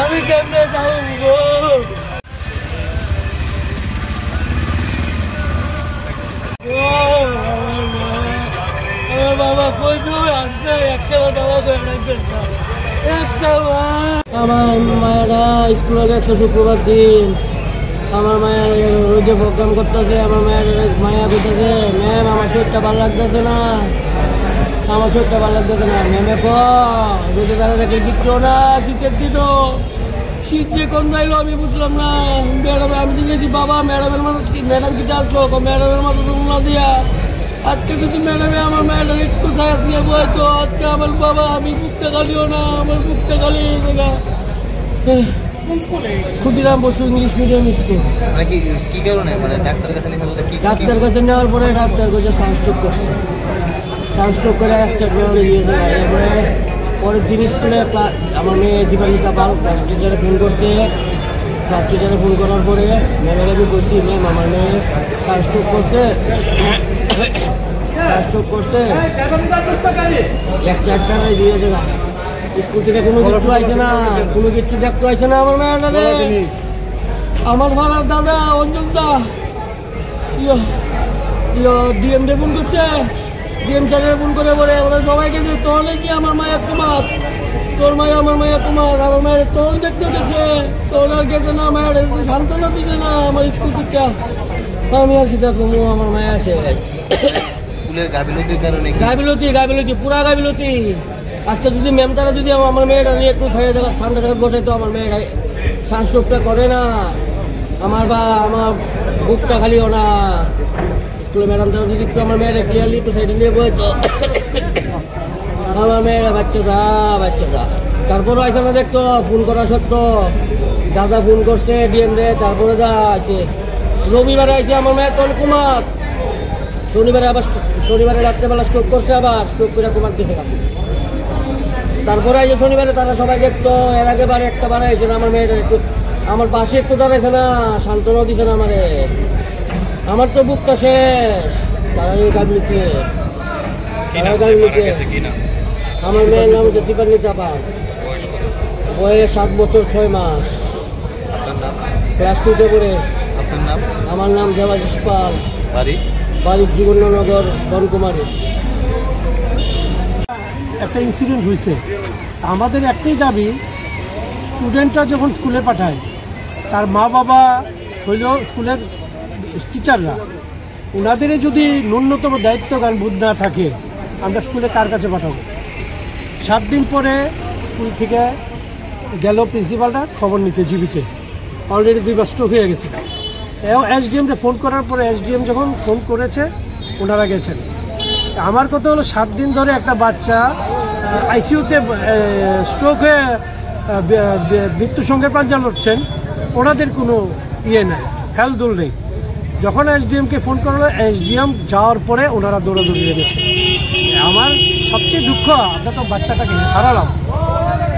আমি কেমনে যাবো বাবা কই দূর আসবে একটা বাবা আমার মায়েরা স্কুলে গেছে শুক্রবার দিন। আমার মায়ের রোজে প্রোগ্রাম করতেছে। আমার মায়ের মায়া করতেছে, ম্যাম আমার শরীরটা ভালো লাগতেছে না, আমার শরীরটা ভালো লাগতেছে না। ম্যামে রোজে দাঁড়া দেখলে কিচ্ছু না, শীতের দিন শীত যে কোন যাইলো আমি বুঝলাম না। ম্যাডাম আমি দিয়েছি বাবা ম্যাডামের মাথা ম্যাডাম কি আসলো ম্যাডামের মাথা তো না দিয়া আজকে যদি ম্যাডামে আমার ম্যাডাম একটু সাহায্য নিয়ে বলতো আজকে আমার বাবা আমি বুকটা খালিও না, আমার বুকটা খালি জায়গা। Khudiram Bose English medium school. ডাক্তার কাছে নেওয়ার পরে ডাক্তার কাছে সানস্ট্রোক করছে, সানস্ট্রোক করে অ্যাক্সিডেন্ট করে গিয়েছে। এরপরে পরের দিন স্কুলে আমার মেয়ে দীপালিকা পাল ক্লাস টিচারে ফোন করছে। ক্লাস টিচারে ফোন করার পরে ম্যামের আমি বলছি ম্যাম আমার মেয়ে সানস্ট্রোক করছে, সানস্ট্রোক করছে অ্যাক্সিডেন্ট দিয়েছে না। স্কুল থেকে কোনো কিছু আইছে না, কোনো কিছু দেখতে আইছে না আমার মেয়েটা। আমার ভাড়ার দাদা অঞ্জন দা ডিএম ফোন করছে, ডিএম স্যারের ফোন করে বলে ওরা সবাইকে যে তাহলে কি আমার মায়ের তোমার তোর মায়ের আমার মায়ের তোমার আমার মায়ের তখন দেখতে গেছে, তোর আর গেছে না, মায়ের সান্ত্বনা দিচ্ছে না আমার স্কুল থেকে। আমি আর কি দেখো আমার মায়ের আসে স্কুলের গাফিলতির কারণে গাফিলতি পুরা গাফিলতি। আজকে যদি ম্যাম তারা যদি আমার মেয়েটা নিয়ে একটু ঠান্ডা জায়গায় বসে তো আমার মেয়েটা শ্বাসরোগটা করে না, আমার বুকটা খালিও না। স্কুলে ম্যাডাম তারা যদি একটু আমার মেয়েরা ক্লিয়ারলি একটু সাইডে নিয়ে বই তো আমার মেয়েরা বাচ্চা দা তারপরও আইসা না দেখতো ফোন করা সত্য দাদা ফোন করছে ডিএম রে। তারপরে যা আছে রবিবারে আইছে আমার মেয়ে তখন কুমার, শনিবারে রাত্রেবেলা স্ট্রোক করছে, আবার স্ট্রোক করে কুমার গেছে। তারপরে এই যে শনিবারে তারা সবাই দেখতো, এর আগে বার একটা বার আইসে না আমার মেয়েটা একটু আমার পাশে একটু দাঁড়াইছে না, সান্ত্বনা দিছে না আমারে। আমার তো বুকটা শেষ। তারা গাফিলতি আমার মেয়ের নাম হচ্ছে দীপালিকা পাল, বয়স 7 বছর 6 মাস, ক্লাস 2-তে পড়ে। আমার নাম দেবাশিস পাল, বাড়ি জীবননগর বনকুমারী। একটা ইনসিডেন্ট হয়েছে, আমাদের একটাই দাবি স্টুডেন্টরা যখন স্কুলে পাঠায় তার মা বাবা হইল স্কুলের টিচাররা, ওনাদের যদি ন্যূনতম দায়িত্বজ্ঞান বোধ না থাকে আমরা স্কুলে কার কাছে পাঠাবো। 7 দিন পরে স্কুল থেকে গেল প্রিন্সিপালরা খবর নিতে জীবিতে, অলরেডি 2 বার স্ট্রোক হয়ে গেছে। এসডিএমকে ফোন করার পরে এসডিএম যখন ফোন করেছে ওনারা গেছেন। আমার কথা হলো 7 দিন ধরে একটা বাচ্চা আইসিইউতে স্ট্রোক হয়ে মৃত্যুর সঙ্গে প্রাঞ্জল হচ্ছেন, ওনাদের কোনো ইয়ে নাই, হেলদুল নেই। যখন এসডিএমকে ফোন করলো এসডিএম যাওয়ার পরে ওনারা দৌড়াদৌড়ি গেছে। আমার সবচেয়ে দুঃখ আমরা তো বাচ্চাটাকে হারালাম,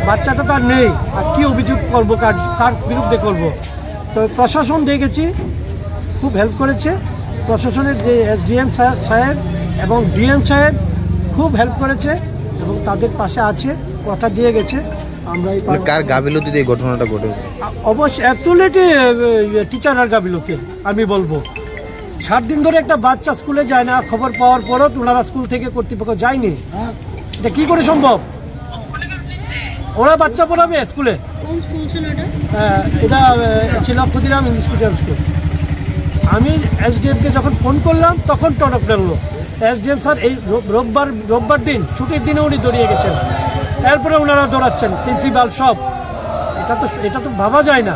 বাচ্চাটা তো আর নেই, আর কী অভিযোগ করবো, কার বিরুদ্ধে করব। তো প্রশাসন দেখেছি খুব হেল্প করেছে, প্রশাসনের যে এসডিএম সাহেব এবং ডিএম সাহেব খুব হেল্প করেছে এবং তাদের পাশে আছে, কথা দিয়ে গেছে। আমরা কার গাফিলতিতে এই ঘটনাটা ঘটে? অবশ্যই অ্যাবসলিউটলি টিচারের গাফিলতি আমি বলবো। 7 দিন ধরে একটা বাচ্চা স্কুলে যায় না, খবর পাওয়ার পরও ওনারা স্কুল থেকে কর্তৃপক্ষ যায়নি, এটা কি করে সম্ভব? ওরা বাচ্চা পড়াবে স্কুলে? এটা ছিল ক্ষুদিরাম ইংলিশ মিডিয়াম স্কুল। আমি এসডিএমকে যখন ফোন করলাম তখন টনক ডাললো। এসডিএম স্যার এই রোববার দিন ছুটির দিনে উনি দৌড়িয়ে গেছেন, এরপরে ওনারা দৌড়াচ্ছেন প্রিন্সিপাল সব। এটা তো ভাবা যায় না।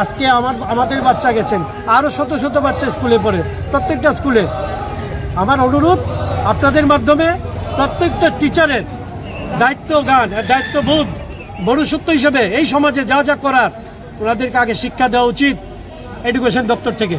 আজকে আমাদের বাচ্চা গেছেন, আরও শত শত বাচ্চা স্কুলে পড়ে, প্রত্যেকটা স্কুলে। আমার অনুরোধ আপনাদের মাধ্যমে প্রত্যেকটা টিচারের দায়িত্বজ্ঞান দায়িত্ববোধ মনুষ্যত্ব হিসেবে এই সমাজে যা যা করার ওনাদেরকে আগে শিক্ষা দেওয়া উচিত এডুকেশন দপ্তর থেকে।